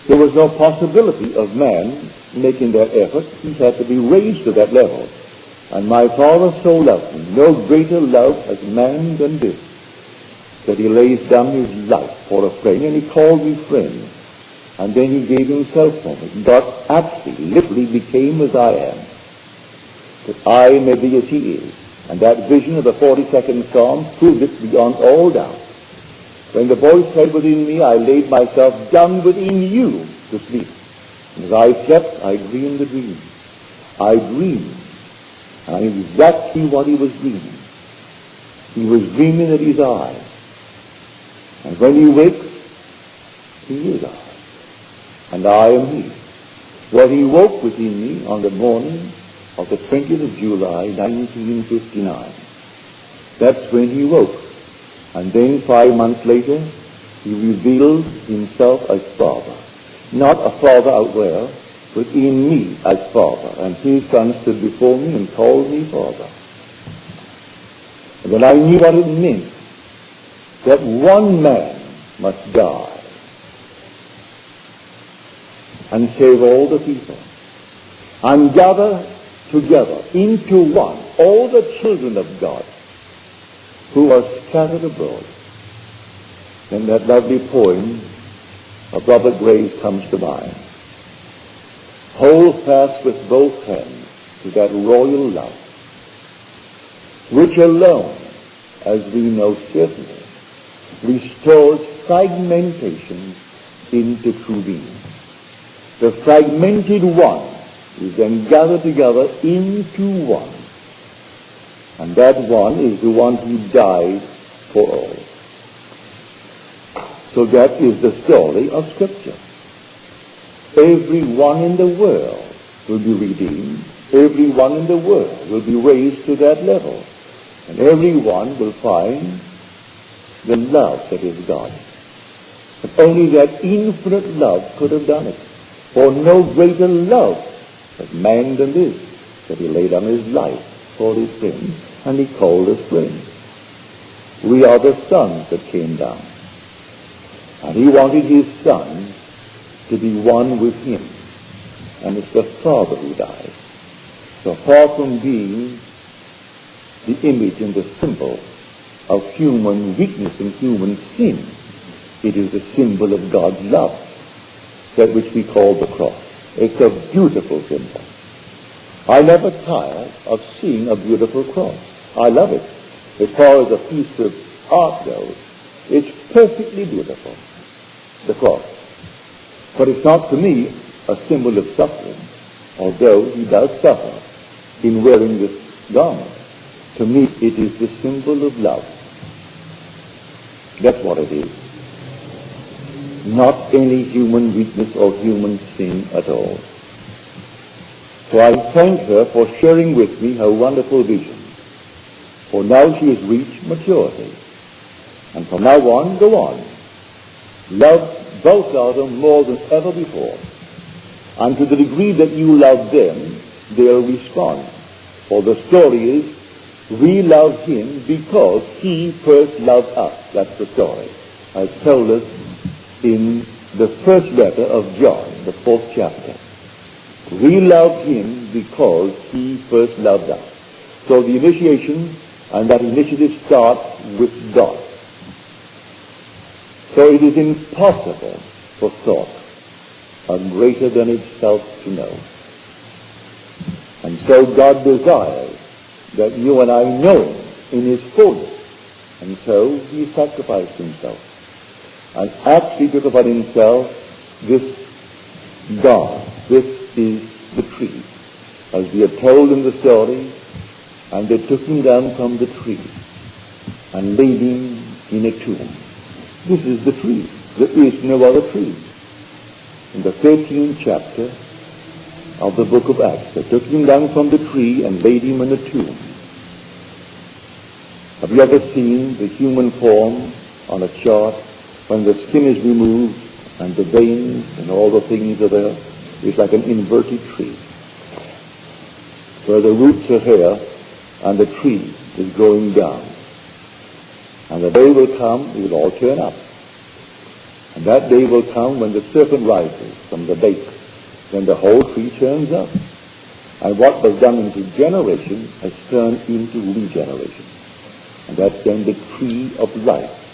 There was no possibility of man making that effort. He had to be raised to that level. And my Father so loved me, no greater love has man than this, that he lays down his life for a friend, and he called me friend. And then he gave himself for me. God actually, literally became as I am, that I may be as he is. And that vision of the 42nd Psalm proved it beyond all doubt. When the voice said within me, I laid myself down within you to sleep. And as I slept, I dreamed the dream. I dreamed. And I knew exactly what he was dreaming. He was dreaming that he's I. And when he wakes, he is I. And I am he. Well, he woke within me on the morning of the 20th of July, 1959. That's when he woke. And then 5 months later, he revealed himself as Father. Not a father out there, but in me as Father. And his Son stood before me and called me Father. And then I knew what it meant, that one man must die and save all the people, and gather together into one all the children of God who are scattered abroad. Then that lovely poem of Robert Graves comes to mind. Hold fast with both hands to that royal love, which alone, as we know certainly, restores fragmentation into true being. The fragmented one is then gathered together into one. And that one is the one who died for all. So that is the story of Scripture. Everyone in the world will be redeemed. Everyone in the world will be raised to that level. And everyone will find the love that is God. But only that infinite love could have done it. For no greater love has man than this, that he laid down his life for his friends. And he called us friends. We are the sons that came down. And he wanted his Son to be one with him. And it's the Father who died. So far from being the image and the symbol of human weakness and human sin, it is the symbol of God's love, that which we call the cross. It's a beautiful symbol. I never tire of seeing a beautiful cross. I love it. As far as a piece of art goes, it's perfectly beautiful, the cross. But it's not to me a symbol of suffering, although he does suffer in wearing this garment. To me, it is the symbol of love. That's what it is. Not any human weakness or human sin at all. So I thank her for sharing with me her wonderful vision. For now she has reached maturity. And from now on, go on. Love both of them more than ever before. And to the degree that you love them, they'll respond. For the story is, we love him because he first loved us. That's the story. As told us in the first letter of John, the 4th chapter. We love him because he first loved us. So the initiation and that initiative starts with God. So it is impossible for thought greater than itself to know. And so God desires that you and I know him in his fullness. And so he sacrificed himself and actually took upon himself this God. This is the tree. As we are told in the story, and they took him down from the tree and laid him in a tomb. This is the tree. There is no other tree. In the 13th chapter of the book of Acts, they took him down from the tree and laid him in a tomb. Have you ever seen the human form on a chart when the skin is removed and the veins and all the things are there? It's like an inverted tree, where the roots are here and the tree is growing down. And the day will come, it will all turn up. And that day will come when the serpent rises from the bake, then the whole tree turns up. And what was done into generation has turned into regeneration. And that's then the tree of life.